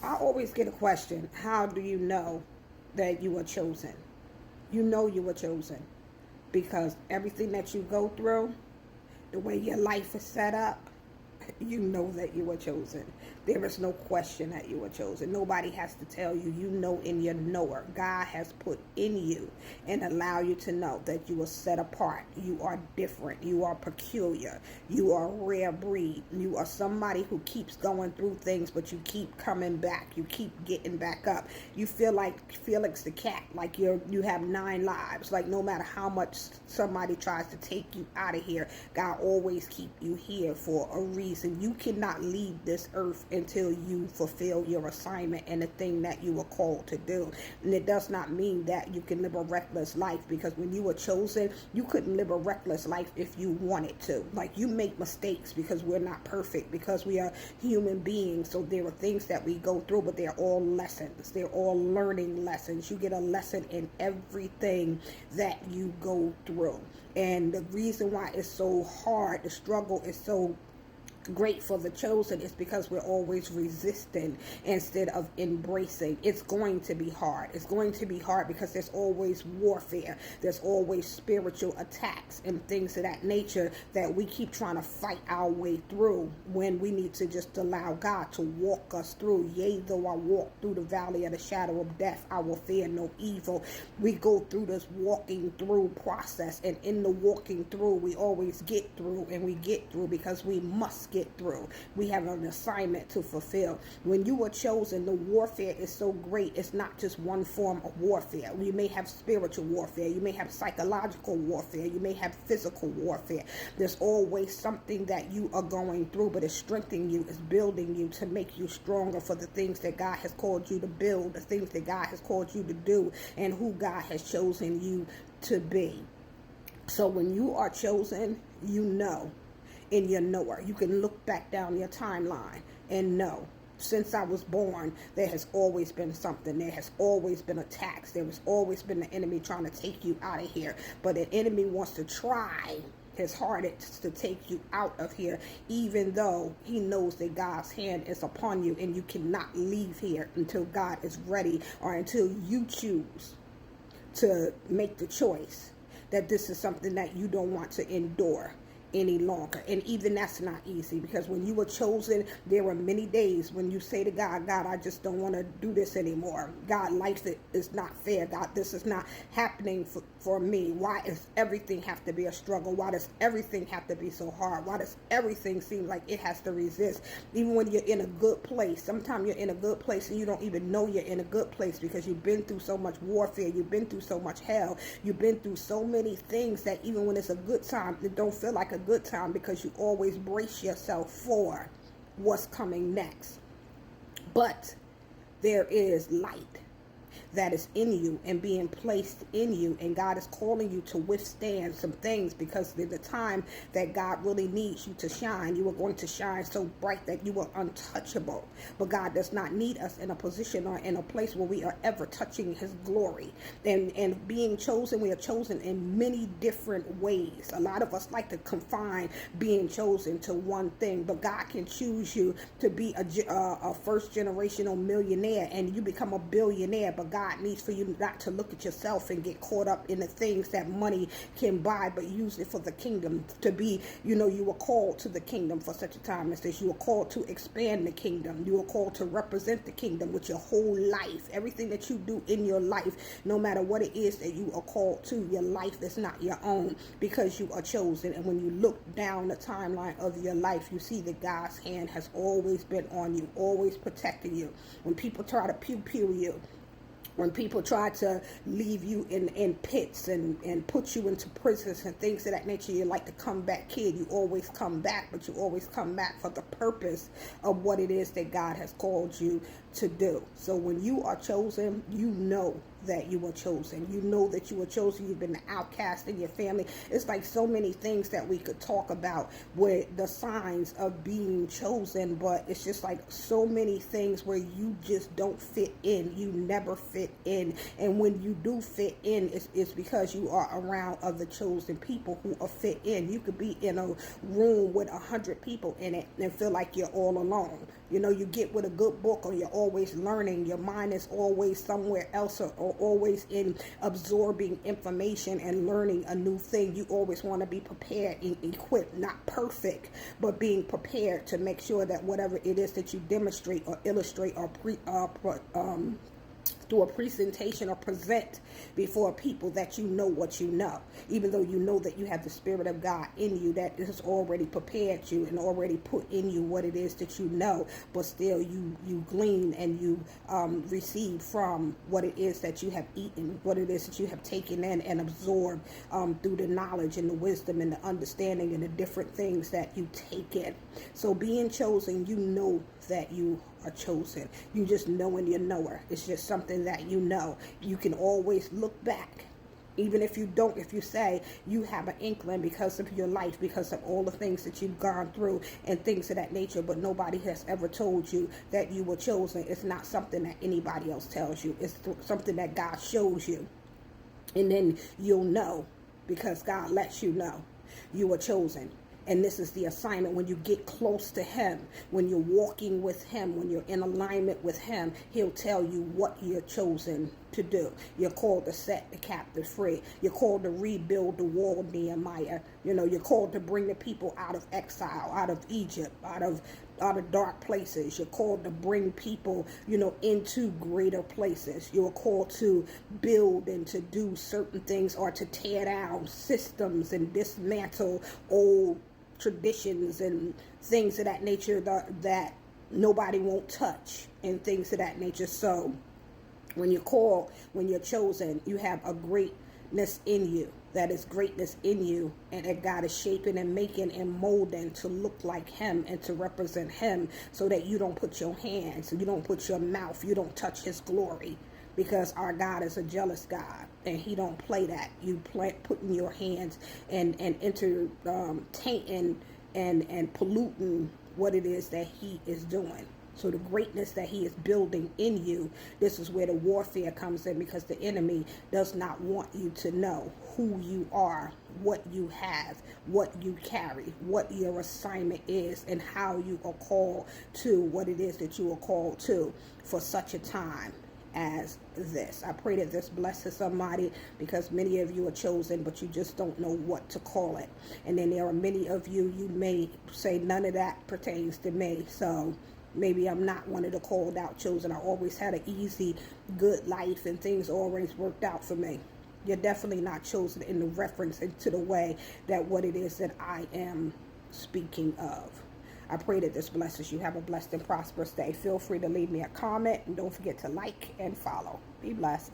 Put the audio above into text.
I always get a question: how do you know that you are chosen? You know you were chosen because everything that you go through, the way your life is set up, you know that you were chosen. There is no question that you were chosen. Nobody has to tell you. You know in your knower. God has put in you and allow you to know that you are set apart. You are different. You are peculiar. You are a rare breed. You are somebody who keeps going through things, but you keep coming back. You keep getting back up. You feel like Felix the cat, like you have 9 lives. Like no matter how much somebody tries to take you out of here, God always keep you here for a reason. You cannot leave this earth until you fulfill your assignment and the thing that you were called to do. And it does not mean that you can live a reckless life, because when you were chosen, you couldn't live a reckless life if you wanted to. Like, you make mistakes because we're not perfect, because we are human beings. So there are things that we go through, but they're all lessons. They're all learning lessons. You get a lesson in everything that you go through. And the reason why it's so hard, the struggle is so great for the chosen, is because we're always resisting instead of embracing. It's going to be hard. It's going to be hard because there's always warfare. There's always spiritual attacks and things of that nature that we keep trying to fight our way through, when we need to just allow God to walk us through. Yea, though I walk through the valley of the shadow of death, I will fear no evil. We go through this walking through process, and in the walking through, we always get through, and we get through because we must get through. We have an assignment to fulfill. When you are chosen, the warfare is so great. It's not just one form of warfare. You may have spiritual warfare. You may have psychological warfare. You may have physical warfare. There's always something that you are going through, but it's strengthening you, it's building you to make you stronger for the things that God has called you to build, the things that God has called you to do, and who God has chosen you to be. So when you are chosen, you know in your knower. You can look back down your timeline and know, since I was born, there has always been something. There has always been attacks. There has always been the enemy trying to take you out of here. But the enemy wants to try his hardest to take you out of here, even though he knows that God's hand is upon you, and you cannot leave here until God is ready, or until you choose to make the choice that this is something that you don't want to endure any longer. And even that's not easy, because when you were chosen, there were many days when you say to God, God, I just don't want to do this anymore. God, life is not fair. God, this is not happening for me. Why does everything have to be a struggle? Why does everything have to be so hard? Why does everything seem like it has to resist? Even when you're in a good place, sometimes you're in a good place and you don't even know you're in a good place, because you've been through so much warfare. You've been through so much hell. You've been through so many things that even when it's a good time, it don't feel like a good time, because you always brace yourself for what's coming next. But there is light that is in you and being placed in you, and God is calling you to withstand some things, because in the time that God really needs you to shine, you are going to shine so bright that you are untouchable. But God does not need us in a position or in a place where we are ever touching his glory. And being chosen, we are chosen in many different ways. A lot of us like to confine being chosen to one thing, but God can choose you to be a first generational millionaire, and you become a billionaire. But God needs for you not to look at yourself and get caught up in the things that money can buy, but use it for the kingdom. To be, you were called to the kingdom for such a time as this. You were called to expand the kingdom. You were called to represent the kingdom with your whole life. Everything that you do in your life, no matter what it is that you are called to, your life is not your own, because you are chosen. And when you look down the timeline of your life, you see that God's hand has always been on you, always protecting you. When people try to pew you, when people try to leave you in pits and put you into prisons and things of that nature, you're like the comeback kid. You always come back, but you always come back for the purpose of what it is that God has called you to do. So when you are chosen, you know that you were chosen. You know that you were chosen. You've been the outcast in your family. It's like so many things that we could talk about with the signs of being chosen, but it's just like so many things where you just don't fit in. You never fit in. And when you do fit in, it's because you are around other chosen people who are fit in. You could be in a room with 100 people in it and feel like you're all alone. You know, you get with a good book, or you're always learning. Your mind is always somewhere else, or always in absorbing information and learning a new thing. You always want to be prepared and equipped, not perfect, but being prepared to make sure that whatever it is that you demonstrate or illustrate or do a presentation or present before people, that you know what you know, even though you know that you have the Spirit of God in you that has already prepared you and already put in you what it is that you know, but still you glean and you receive from what it is that you have eaten, what it is that you have taken in and absorbed through the knowledge and the wisdom and the understanding and the different things that you take in. So being chosen, you know that you are chosen. You just know in your knower. It's just something that you know. You can always look back. Even if you don't, if you say you have an inkling because of your life, because of all the things that you've gone through and things of that nature, but nobody has ever told you that you were chosen. It's not something that anybody else tells you. It's something that God shows you. And then you'll know, because God lets you know you were chosen. And this is the assignment. When you get close to him, when you're walking with him, when you're in alignment with him, he'll tell you what you're chosen to do. You're called to set the captive free. You're called to rebuild the wall, Nehemiah. You know, you're called to bring the people out of exile, out of Egypt, out of dark places. You're called to bring people, you know, into greater places. You're called to build and to do certain things, or to tear down systems and dismantle old traditions and things of that nature that nobody won't touch, and things of that nature. So when you're called, when you're chosen, you have a greatness in you. That is greatness in you, and that God is shaping and making and molding to look like him and to represent him, so that you don't put your hands, you don't put your mouth, you don't touch his glory, because our God is a jealous God, and he don't play that. You putting your hands and tainting and polluting what it is that he is doing. So the greatness that he is building in you, this is where the warfare comes in, because the enemy does not want you to know who you are, what you have, what you carry, what your assignment is, and how you are called to what it is that you are called to for such a time as this. I pray that this blesses somebody, because many of you are chosen, but you just don't know what to call it. And then there are many of you, you may say none of that pertains to me. So maybe I'm not one of the called out chosen. I always had an easy, good life, and things always worked out for me. You're definitely not chosen in the reference into the way that what it is that I am speaking of. I pray that this blesses you. Have a blessed and prosperous day. Feel free to leave me a comment, and don't forget to like and follow. Be blessed.